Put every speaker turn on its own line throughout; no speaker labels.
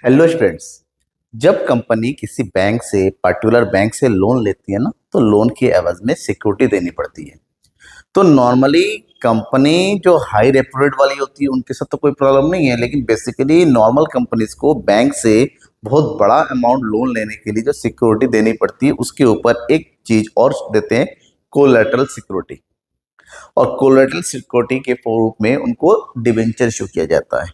Hello students. जब company किसी bank से पर्टिकुलर बैंक से लोन लेती है ना, तो लोन के एवज में सिक्योरिटी देनी पड़ती है। तो नॉर्मली कंपनी जो हाई रेपो रेट वाली होती है उनके साथ तो कोई प्रॉब्लम नहीं है, लेकिन बेसिकली नॉर्मल कंपनीज को बैंक से बहुत बड़ा अमाउंट लोन लेने के लिए जो सिक्योरिटी देनी पड़ती है उसके ऊपर एक चीज और देते हैं, कोलेटरल सिक्योरिटी। और कोलेटरल सिक्योरिटी के रूप में उनको डिबेंचर इशू किया जाता है।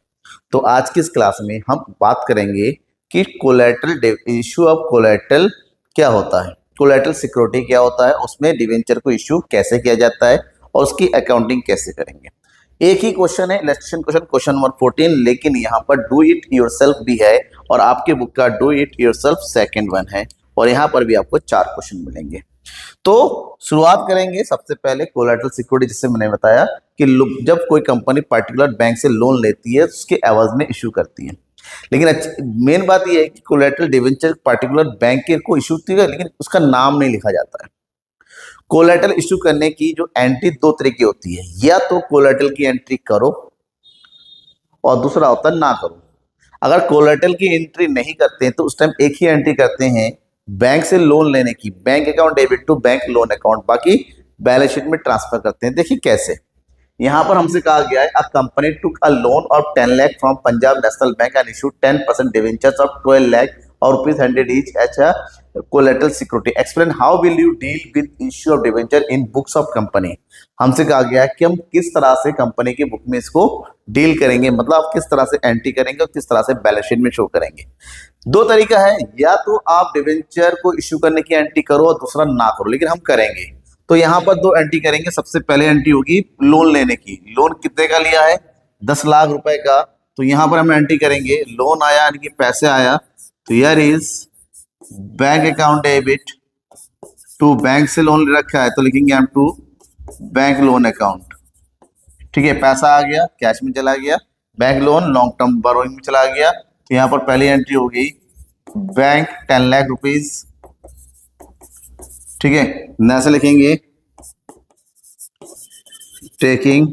तो आज की इस क्लास में हम बात करेंगे कि कोलेटरल इशू ऑफ कोलेटरल क्या होता है, कोलेटरल सिक्योरिटी क्या होता है, उसमें डिवेंचर को इशू कैसे किया जाता है और उसकी अकाउंटिंग कैसे करेंगे। एक ही क्वेश्चन है, इलस्ट्रेशन क्वेश्चन नंबर 14, लेकिन यहाँ पर डू इट योरसेल्फ भी है और आपके बुक का do it yourself second one है और यहाँ पर भी आपको 4 क्वेश्चन मिलेंगे। तो शुरुआत करेंगे सबसे पहले कोलेटरल सिक्योरिटी, जिससे मैंने बताया कि जब कोई कंपनी पर्टिकुलर बैंक से लोन लेती है उसके एवज में इशू करती है। लेकिन मेन बात यह है कि कोलेटरल डिवेंचर पर्टिकुलर बैंक के को इशू होती है, लेकिन उसका नाम नहीं लिखा जाता है। कोलेटरल इशू करने की जो एंट्री 2 तरह की होती है, या तो कोलेटरल की एंट्री करो और दूसरा होता है ना करो। अगर कोलेटरल की एंट्री नहीं करते हैं तो उस टाइम एक ही एंट्री करते हैं बैंक से लोन लेने की, bank account debit to bank loan account, बाकी बैलेंस शीट में ट्रांसफर करते हैं। देखिए कैसे, यहां पर हमसे कहा गया है a company took a loan of 10 lakh from Punjab national bank and issue 10% debentures of 12 lakh और ₹100 each as a collateral security. Explain how will you deal with issue of debenture in books of company. हमसे कहा गया है कि हम किस तरह से कंपनी की बुक में इसको डील करेंगे, मतलब आप किस तरह से एंट्री करेंगे और किस तरह से बैलेंस शीट में शो करेंगे। 2 तरीका है, या तो आप डिवेंचर को इश्यू करने की एंट्री करो और दूसरा ना करो, लेकिन हम करेंगे। तो यहाँ पर 2 एंट्री करेंगे। सबसे पहले एंट्री होगी लोन लेने की। लोन कितने का लिया है? 10 लाख रुपए का। तो यहाँ पर हम एंट्री करेंगे, लोन आया यानी कि पैसे आया, तो here is bank account debit to, bank से लोन रखा है तो लिखेंगे हम टू बैंक लोन अकाउंट। ठीक है, पैसा आ गया, कैश में चला गया, bank loan long term borrowing में चला गया। तो यहाँ पर पहली एंट्री हो गई बैंक 10 लाख रुपीज। ठीक है, ऐसे लिखेंगे taking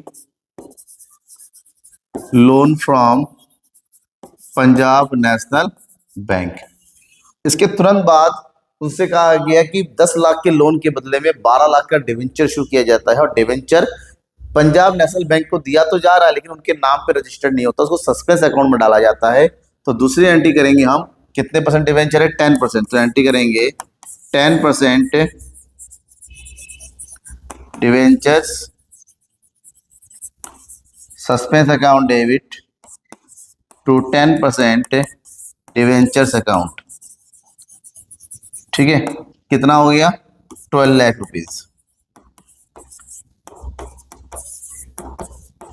loan from Punjab national bank. इसके तुरंत बाद उनसे कहा गया कि 10 लाख के लोन के बदले में 12 लाख का डिवेंचर इशू किया जाता है और डिवेंचर पंजाब नेशनल बैंक को दिया तो जा रहा है लेकिन उनके नाम पे रजिस्टर्ड नहीं होता, उसको सस्पेंस अकाउंट में डाला जाता है। तो दूसरी एंट्री करेंगे हम, कितने परसेंट डिवेंचर है? 10%। तो एंट्री करेंगे 10% debentures suspense account debit to 10% debentures account. ठीक है, कितना हो गया? 12 लाख रुपीज।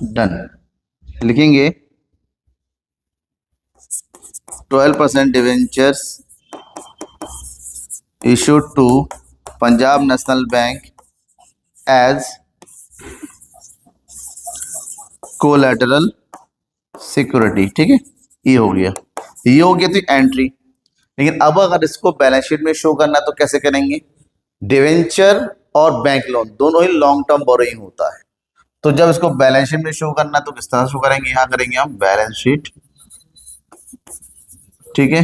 डन। लिखेंगे 12% debentures issued to Punjab national bank as collateral security. ठीक है, ये हो गया, ये हो गया तो एंट्री। लेकिन अब अगर इसको बैलेंस शीट में शो करना है तो कैसे करेंगे? डिवेंचर और बैंक लोन दोनों ही लॉन्ग टर्म बोरोइंग होता है, तो जब इसको बैलेंस शीट में शो करना है तो किस तरह शो करेंगे? यहां करेंगे हम बैलेंस शीट। ठीक है,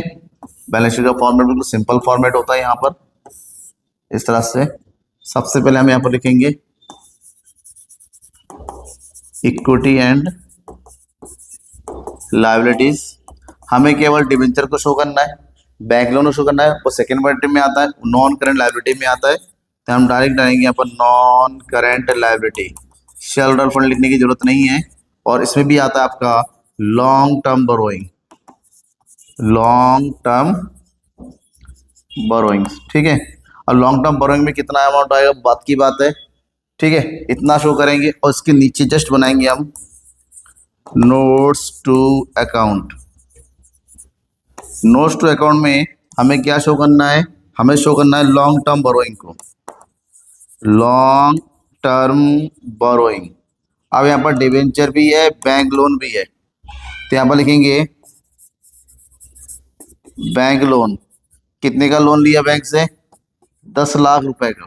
बैलेंस शीट का फॉर्मेट बिल्कुल सिंपल फॉर्मेट होता है यहाँ पर इस तरह से। सबसे पहले हम यहाँ पर लिखेंगे इक्विटी एंड लायबिलिटीज। हमें केवल डिवेंचर को शो करना है, बैंक लोन को शो करना है, वो सेकेंड क्वाड्रेंट में आता है, नॉन करेंट लायबिलिटी में आता है। तो हम डायरेक्ट डालेंगे यहाँ पर non current liability. Share holder fund लिखने की जरूरत नहीं है। और इसमें भी आता है आपका long term borrowing, long term borrowings. ठीक है, और लॉन्ग टर्म बोरोइंग में कितना अमाउंट आएगा बात की बात है। ठीक है, इतना शो करेंगे और इसके नीचे जस्ट बनाएंगे हम notes to account. Notes to account में हमें क्या शो करना है? हमें शो करना है लॉन्ग टर्म बोरोइंग को, लॉन्ग टर्म बोरोइंग। अब यहाँ पर डिवेंचर भी है, बैंक लोन भी है, तो यहाँ पर लिखेंगे बैंक लोन। कितने का लोन लिया बैंक से? 10 लाख रुपए का,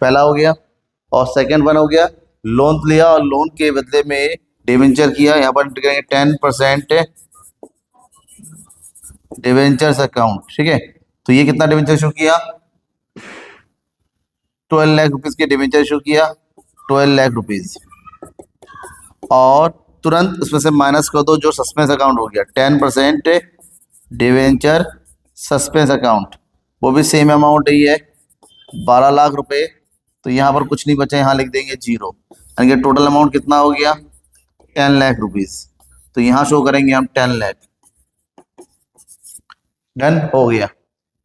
पहला हो गया। और सेकंड वन हो गया, लोन लिया और लोन के बदले में डिवेंचर किया। यहाँ पर करेंगे 10% डिवेंचर्स अकाउंट, ठीक है। तो ये कितना डिवेंचर इशू किया, 12 लाख रुपीज के डिवेंचर इशू किया, 12 लाख रुपीज। और तुरंत उसमें से माइनस कर दो जो सस्पेंस अकाउंट हो गया, 10% डिवेंचर सस्पेंस अकाउंट, वो भी सेम अमाउंट ही है, 12 लाख रुपए। तो यहाँ पर कुछ नहीं बचा, यहाँ लिख देंगे जीरो, यानी कि टोटल अमाउंट कितना हो गया, 10 लाख रुपीज। तो यहाँ शो करेंगे हम 10 लाख। डन हो गया,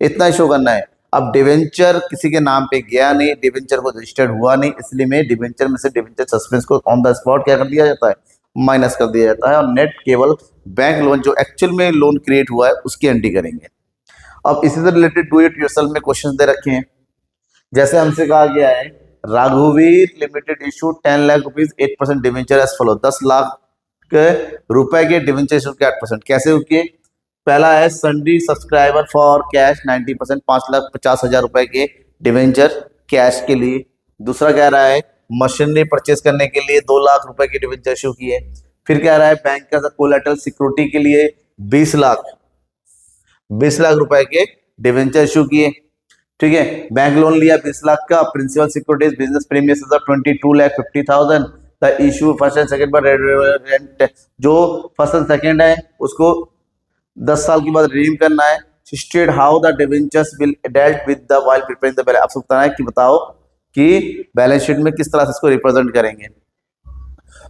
इतना ही शो करना है। अब डिवेंचर किसी के नाम पे गया नहीं, डिवेंचर को रजिस्टर्ड हुआ नहीं, इसलिए में डिवेंचर में से डिवेंचर सस्पेंस को ऑन द स्पॉट क्या कर दिया जाता है, माइनस कर दिया जाता है, और नेट केवल बैंक लोन जो एक्चुअल में लोन क्रिएट हुआ है उसकी एंट्री करेंगे। अब इसी से रिलेटेड डू इट योरसेल्फ में क्वेश्चन दे रखे हैं। जैसे हमसे कहा गया है राघुवीर limited issue 10 lakh rupees 8% debenture as follow, 10 lakh के रुपए के डिवेंचर इशू के 8%। कैसे हुए, पहला है सन्डी सब्सक्राइबर फॉर कैश 90%, 5,50,000 रुपए के डिवेंचर कैश के लिए। दूसरा कह रहा है मशीनरी परचेज करने के लिए 2 लाख रुपए के डिवेंचर इशू किए। फिर कह रहा है बैंक का कोलेटरल सिक्योरिटी के लिए 20 लाख रुपए के डिवेंचर इशू किए, ठीक है। बैंक लोन लिया 20 लाख का, principal securities business premium 22,50,000। The issue first and second पर रेंट, जो फर्स्ट एंड सेकंड है उसको 10 साल के बाद रिडीम करना है। State how the debentures will dealt with the while preparing the balance. आपको बताना है कि बताओ कि बैलेंस शीट में किस तरह से इसको रिप्रेजेंट करेंगे।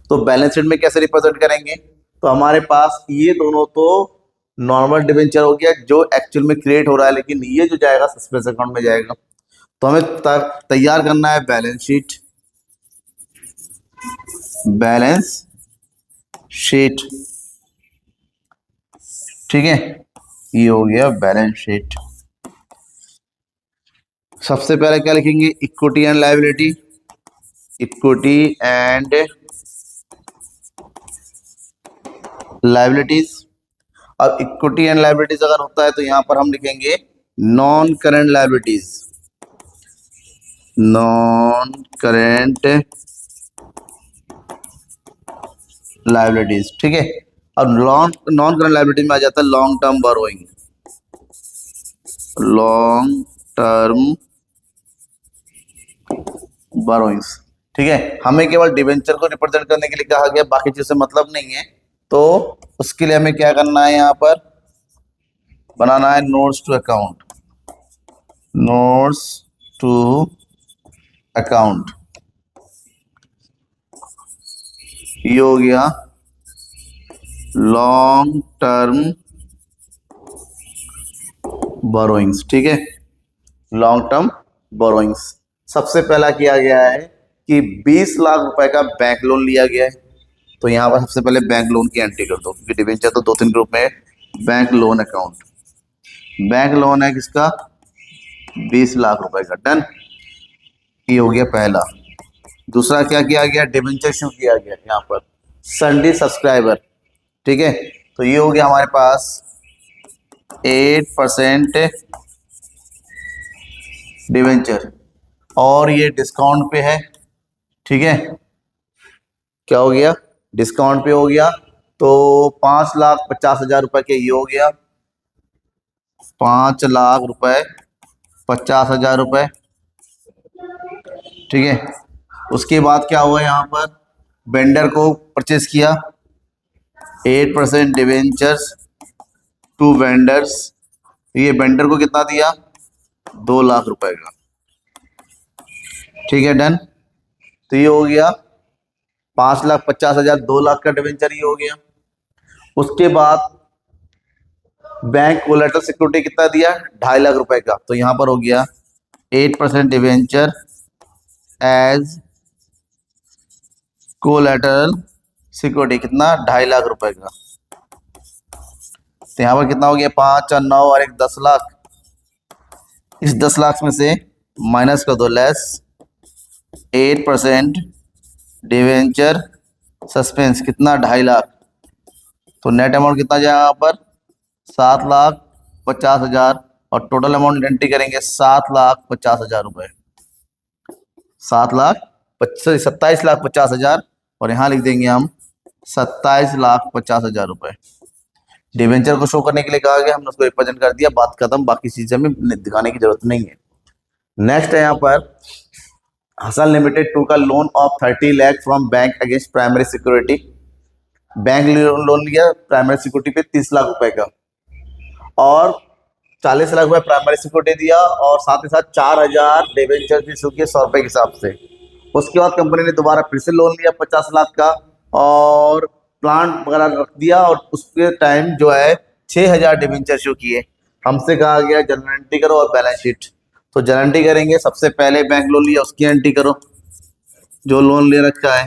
तो बैलेंस शीट में कैसे रिप्रेजेंट करेंगे, तो हमारे पास ये दोनों तो नॉर्मल डिवेंचर हो गया जो एक्चुअल में क्रिएट हो रहा है, लेकिन ये जो जाएगा सस्पेंस अकाउंट में जाएगा। तो हमें तैयार करना है बैलेंस शीट, ठीक है। ये हो गया बैलेंस शीट। सबसे पहले क्या लिखेंगे, equity and liability, equity and liabilities. अब इक्विटी एंड लायबिलिटीज अगर होता है तो यहां पर हम लिखेंगे non current liabilities, non current liabilities, ठीक है। अब नॉन करंट लायबिलिटी में आ जाता है long term borrowing, long term borrowings, ठीक है। हमें केवल डिवेंचर को रिप्रेजेंट करने के लिए कहा गया, बाकी चीज से मतलब नहीं है। तो उसके लिए हमें क्या करना है, यहां पर बनाना है notes to account, notes to account. ये हो गया लॉन्ग टर्म बोरोइंग्स, ठीक है, लॉन्ग टर्म बोरोइंग्स। सबसे पहला किया गया है कि 20 लाख रुपए का बैंक लोन लिया गया है। तो यहाँ पर सबसे पहले बैंक लोन की एंट्री कर दो, क्योंकि डिवेंचर तो 2-3 ग्रुप में है। Bank loan account, bank loan है किसका, 20 लाख रुपए का, डन। ये हो गया पहला। दूसरा क्या किया गया, डिवेंचर इशू किया गया यहाँ पर सन्डी सब्सक्राइबर, ठीक है। तो ये हो गया हमारे पास 8% डिवेंचर, और ये डिस्काउंट पे है, ठीक है। क्या हो गया, डिस्काउंट पे हो गया। तो 5,50,000 रुपए के ये हो गया 5,50,000 रुपए, ठीक है। उसके बाद क्या हुआ, यहाँ पर वेंडर को परचेज किया 8% डिवेंचर्स टू वेंडर्स। ये वेंडर को कितना दिया, 2 लाख रुपए का, ठीक है, डन। तो ये हो गया 5,50,000, 2 लाख का डिवेंचर ये हो गया। उसके बाद बैंक कोलेटरल सिक्योरिटी कितना दिया, 2.5 लाख रुपए का। तो यहां पर हो गया 8% डिवेंचर एज कोलेटरल सिक्योरिटी, कितना, 2.5 लाख रुपए का। तो यहां पर कितना हो गया, 5 और 9 और 1 10 लाख। इस 10 लाख में से माइनस कर दो, लेस 8% डिवेंचर सस्पेंस, कितना, 2.5 लाख। तो नेट अमाउंट कितना जाएगा यहाँ पर, 7,50,000, और टोटल अमाउंट एंट्री करेंगे 7,50,000 रुपए, 27,50,000, और यहाँ लिख देंगे हम 27,50,000 रुपए, डिवेंचर को शो करने के लिए कहा गया, हमने उसको रिप्रेजेंट कर दिया, बात खत्म, बाकी चीजें हमें दिखाने की जरूरत नहीं है। नेक्स्ट है यहाँ पर हसन लिमिटेड टू का loan of 30 lakh from bank against primary security. Bank loan लिया प्राइमरी सिक्योरिटी पे 30 लाख रुपए का, और 40 लाख रुपए प्राइमरी सिक्योरिटी दिया, और साथ ही साथ 4000 डिवेंचर भी इशू किए 100 रुपए के हिसाब से। उसके बाद कंपनी ने दोबारा फिर से लोन लिया 50 लाख का, और प्लांट वगैरह रख दिया, और उसके टाइम जो है 6000 डिवेंचर इशू किए। हमसे कहा गया जनरल एंट्री करो और बैलेंस शीट, तो जनरल एंट्री करेंगे। सबसे पहले बैंक लोन लिया उसकी एंट्री करो, जो लोन ले रखा है।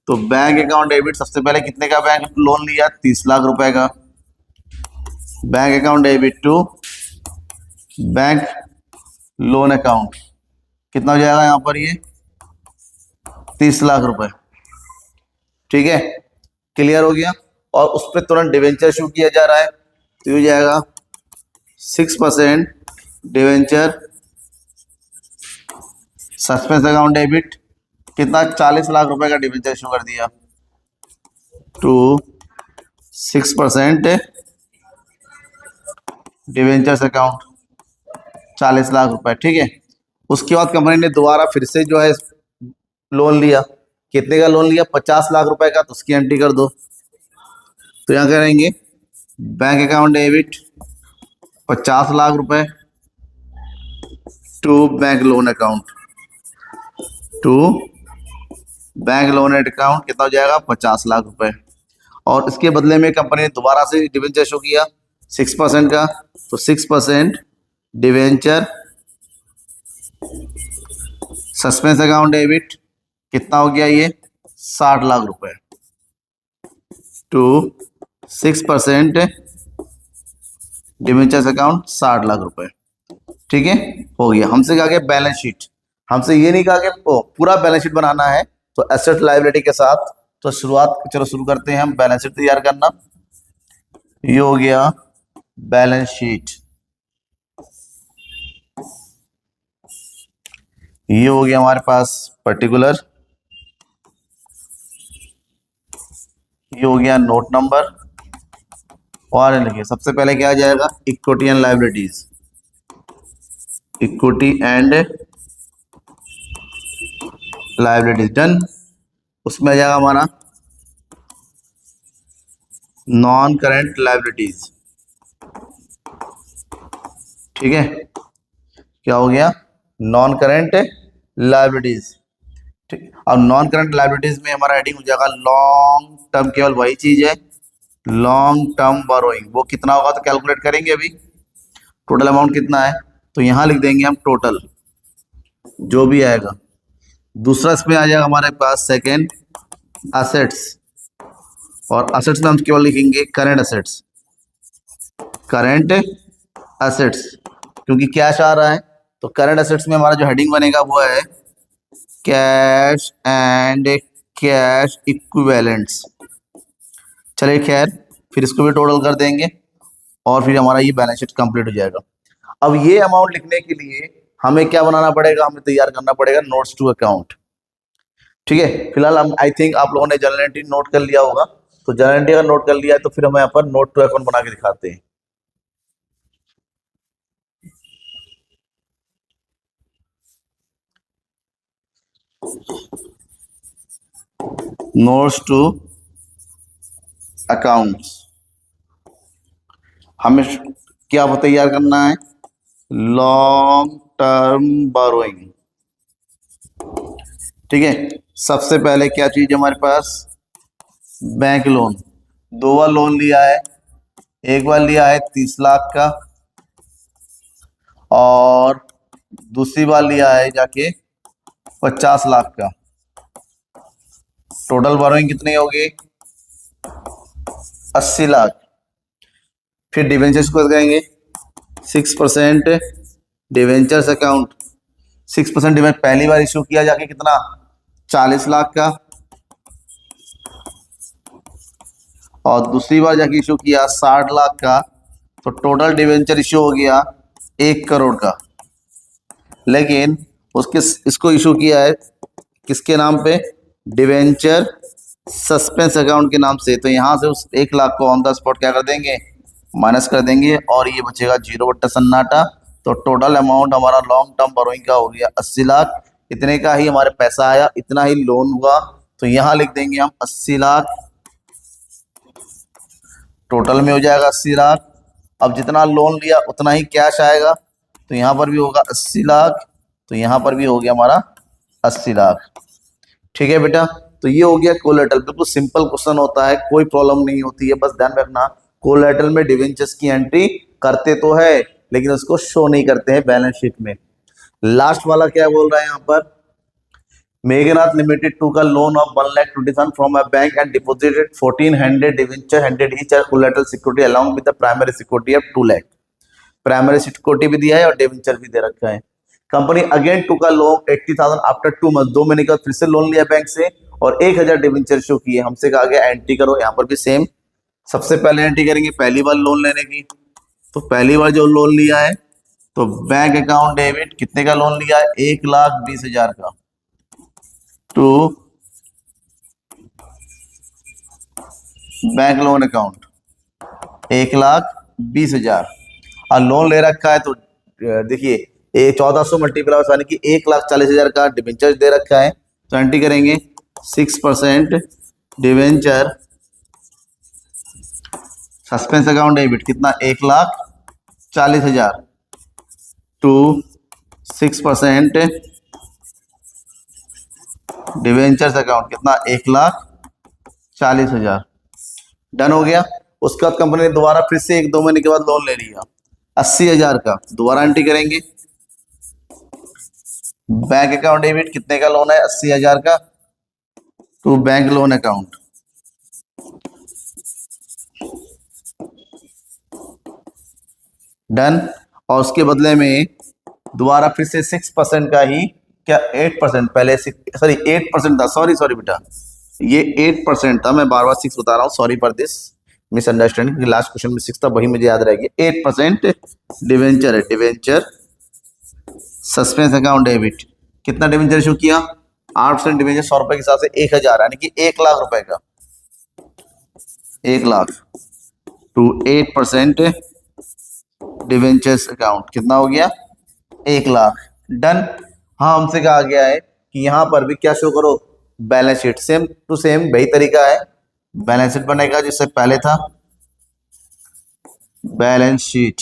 तो बैंक अकाउंट डेबिट, सबसे पहले कितने का बैंक लोन लिया, 30 लाख रुपए का। Bank account debit to bank loan account, कितना हो जाएगा यहाँ पर, ये 30 लाख रुपए। ठीक है, क्लियर हो गया। और उस पर तुरंत डिवेंचर इशू किया जा रहा है, तो ये जाएगा 6% डिवेंचर सस्पेंस अकाउंट डेबिट, कितना 40 लाख रुपए का डिवेंचर इशू कर दिया, टू 6% डिवेंचर्स अकाउंट 40 लाख रुपए। ठीक है, उसके बाद कंपनी ने दोबारा फिर से जो है लोन लिया, कितने का लोन लिया, 50 लाख रुपए का, तो उसकी एंट्री कर दो। तो यहाँ करेंगे बैंक अकाउंट डेबिट 50 लाख रुपए to bank loan account, to bank loan account, कितना हो जाएगा 50 लाख रुपए। और इसके बदले में कंपनी ने दोबारा से डिवेंचर इशू किया 6% का, तो 6% डिवेंचर सस्पेंस अकाउंट डेबिट, कितना हो गया ये 60 लाख रुपए, टू 6% डिवेंचर्स अकाउंट 60 लाख रुपए। ठीक है, हो गया। हमसे कहा गया बैलेंस शीट, हमसे ये नहीं कहा कि पूरा बैलेंस शीट बनाना है, तो एसेट लायबिलिटी के साथ। तो चलो शुरू करते हैं हम बैलेंस शीट तैयार करना। ये हो गया बैलेंस शीट, ये हो गया हमारे पास पर्टिकुलर, ये हो गया नोट नंबर। और लिखिए सबसे पहले क्या आ जाएगा, equity and liabilities, equity and liabilities done. उसमें आ जाएगा हमारा नॉन करेंट लायबिलिटीज। ठीक है, क्या हो गया, नॉन करेंट लायबिलिटीज। ठीक, अब नॉन करंट लायबिलिटीज में हमारा हेडिंग हो जाएगा लॉन्ग टर्म, केवल वही चीज है लॉन्ग टर्म बोरोइंग। वो कितना होगा तो कैलकुलेट करेंगे अभी, टोटल अमाउंट कितना है, तो यहां लिख देंगे हम टोटल जो भी आएगा। दूसरा इसमें आ जाएगा हमारे पास सेकेंड असेट्स, और असेट्स में हम केवल लिखेंगे करेंट असेट्स, करेंट असेट्स, क्योंकि कैश आ रहा है। तो करेंट असेट्स में हमारा जो हेडिंग बनेगा वो है कैश एंड कैश इक्विवेलेंट्स। चलिए खैर, फिर इसको भी टोटल कर देंगे, और फिर हमारा ये बैलेंस शीट कंप्लीट हो जाएगा। अब ये अमाउंट लिखने के लिए हमें क्या बनाना पड़ेगा, हमें तैयार करना पड़ेगा नोट्स टू अकाउंट। ठीक है, फिलहाल हम आई थिंक आप लोगों ने जर्नल एंट्री नोट कर लिया होगा, तो जर्नल एंट्री अगर नोट कर लिया है तो फिर हम यहाँ पर नोट टू अकाउंट बना के दिखाते हैं। नोट्स टू अकाउंट्स हमें क्या तैयार करना है, लॉन्ग टर्म बोरोइंग। ठीक है, सबसे पहले क्या चीज है हमारे पास, बैंक लोन। दो बार लोन लिया है, एक बार लिया है 30 लाख का, और दूसरी बार लिया है जाके 50 लाख का। टोटल बोरोइंग कितनी होगी, 80 लाख। फिर डिवेंचर्स को करेंगे 6% डिवेंचर्स अकाउंट, 6% डिवेंचर पहली बार इशू किया जाके कितना 40 लाख का, और दूसरी बार जाके इशू किया 60 लाख का। तो टोटल डिवेंचर इशू हो गया 1 करोड़ का। लेकिन उसके इसको इशू किया है किसके नाम पे, डिवेंचर सस्पेंस अकाउंट के नाम से। तो यहाँ से उस 1 लाख को ऑन द स्पॉट क्या कर देंगे, माइनस कर देंगे, और ये बचेगा 0 बट्टा सन्नाटा। तो टोटल अमाउंट हमारा लॉन्ग टर्म बोरोइंग का हो गया 80 लाख। इतने का ही हमारे पैसा आया, इतना ही लोन हुआ। तो यहाँ लिख देंगे हम 80 लाख, टोटल में हो जाएगा 80 लाख। अब जितना लोन लिया उतना ही कैश आएगा, तो यहाँ पर भी होगा 80 लाख, तो यहाँ पर भी हो गया हमारा 80 लाख। ठीक है बेटा, तो ये हो गया कोलेटरल। बिल्कुल सिंपल क्वेश्चन होता है, कोई प्रॉब्लम नहीं होती है, बस ध्यान रखना कोलेटरल में डिवेंचर्स की एंट्री करते तो है लेकिन उसको शो नहीं करते हैं बैलेंस शीट में। लास्ट वाला क्या बोल रहा है यहाँ पर, मेघनाथ लिमिटेड टू का loan of 1,20,000 from a bank and deposited 1400 debenture 100 each collateral security along with the primary security of 2 lakh. Primary security भी दिया है और डिवेंचर भी दे रखा है। कंपनी अगेन टू का लोन 80,000 आफ्टर 2 मंथ, 2 महीने के बाद फिर से लोन लिया बैंक से और 1,000 डिवेंचर शो किए। हमसे कहा गया एंट्री करो, यहाँ पर भी सेम। सबसे पहले एंट्री करेंगे पहली बार लोन लेने की। तो पहली बार जो लोन लिया है तो बैंक अकाउंट डेबिट, कितने का लोन लिया है, 1,20,000 का, टू बैंक लोन अकाउंट 1,20,000। और लोन ले रखा है तो देखिए 1400 मल्टीप्लाई यानी कि 1,40,000 का डिवेंचर दे रखा है। तो एंट्री करेंगे 6% डिवेंचर सस्पेंस अकाउंट डेबिट कितना, 1,40,000 टू 6% डिवेंचर्स अकाउंट कितना, 1,40,000। डन हो गया। उसके बाद कंपनी ने दोबारा फिर से 1-2 महीने के बाद लोन ले लिया 80,000 का। दोबारा एंट्री करेंगे बैंक अकाउंट डेबिट, कितने का लोन है, 80,000 का, to bank loan account. Done. और उसके बदले में दोबारा फिर से 6% का ही, क्या 8%, पहले सॉरी 8% था, सॉरी बेटा ये 8% था, मैं बार बार 6 बता रहा हूँ, sorry for this misunderstanding. Last question में 6 था, वही मुझे याद रह गया। 8% डिवेंचर है, डिवेंचर सस्पेंस अकाउंट डेबिट, कितना डिवेंचर इशू किया, 8% डिवेंचर 100 रुपए के हिसाब से 1,000 यानी कि 1,00,000 रुपए का, 1,00,000 टू 8% डिवेंचर्स अकाउंट कितना हो गया, 1,00,000। डन। हाँ, हमसे कहा गया है कि यहाँ पर भी क्या शो करो, balance sheet, same to same वही तरीका है। बैलेंस शीट बनेगा जिससे पहले था, बैलेंस शीट,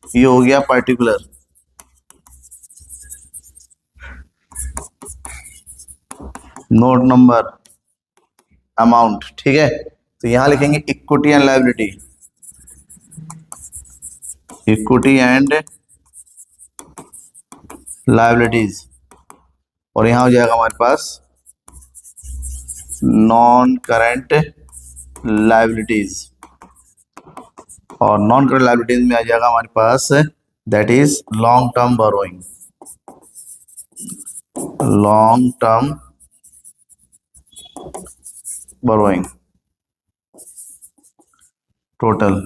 ये हो गया पर्टिकुलर, नोट नंबर, अमाउंट। ठीक है, तो यहां लिखेंगे equity and liability, equity and liabilities, और यहां हो जाएगा हमारे पास नॉन करंट लायबिलिटीज, और नॉन करंट लायबिलिटीज में आ जाएगा हमारे पास that is long term borrowing, long term borrowing total.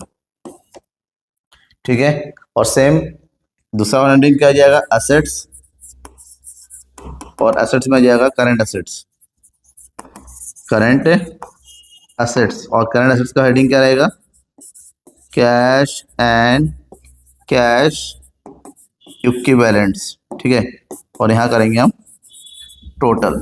ठीक है, और सेम दूसरा वाला हेडिंग क्या आ जाएगा, एसेट्स, और एसेट्स में आ जाएगा करंट एसेट्स, करंट एसेट्स, और करंट एसेट्स का हेडिंग क्या रहेगा, कैश एंड कैश इक्विवेलेंट्स। ठीक है, और यहाँ करेंगे हम टोटल।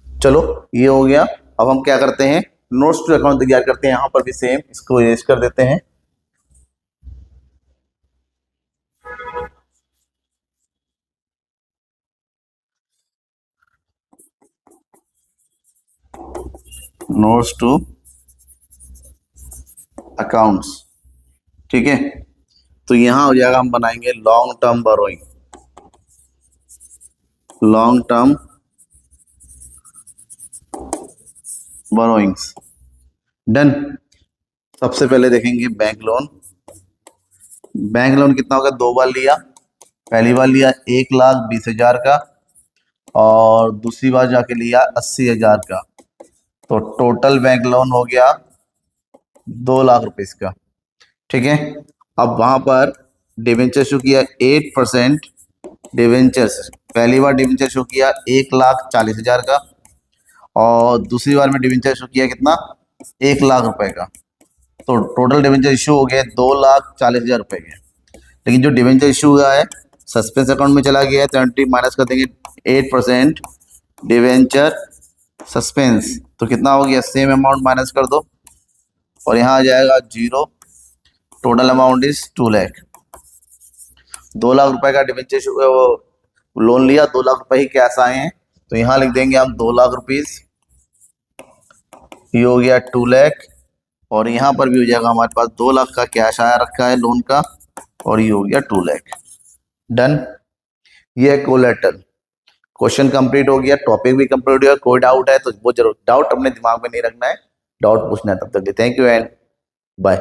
चलो ये हो गया। अब हम क्या करते हैं, नोट्स टू अकाउंट तैयार करते हैं। यहाँ पर भी सेम इसको इरेज कर देते हैं। Notes to accounts. ठीक है, तो यहां हो जाएगा, हम बनाएंगे long term borrowing, long term borrowings. Done. सबसे पहले देखेंगे बैंक लोन। बैंक लोन कितना होगा, 2 बार लिया, पहली बार लिया 1,20,000 का, और दूसरी बार जाके लिया 80,000 का। तो टोटल बैंक लोन हो गया 2,00,000 रुपए इसका। ठीक है, अब वहां पर डिवेंचर इशू किया 8% डिवेंचर्स, पहली बार डिवेंचर शो किया 1,40,000 का, और दूसरी बार में डिवेंचर इशू किया कितना, 1,00,000 रुपए का। तो टोटल डिवेंचर इशू हो गया 2,40,000 रुपए के। लेकिन जो डिवेंचर इशू हुआ है सस्पेंस अकाउंट में चला गया है, 20 माइनस कर देंगे 8% डिवेंचर सस्पेंस, तो कितना हो गया, सेम अमाउंट माइनस कर दो और यहाँ आ जाएगा 0। Total amount is 2 lakh. 2,00,000 रुपए का डिवेंचर लोन लिया, 2,00,000 रुपए ही कैश आए हैं, तो यहाँ लिख देंगे हम 2,00,000 रुपीज, ये हो गया 2 लाख। और यहाँ पर भी हो जाएगा हमारे पास 2,00,000 का कैश आया रखा है लोन का, और ये हो गया 2 लाख। डन, ये है कोलेटरल। क्वेश्चन कंप्लीट हो गया, टॉपिक भी कंप्लीट हो गया। कोई डाउट है तो वो जरूर, डाउट अपने दिमाग में नहीं रखना है, डाउट पूछना है। तब तक थैंक यू एंड बाय।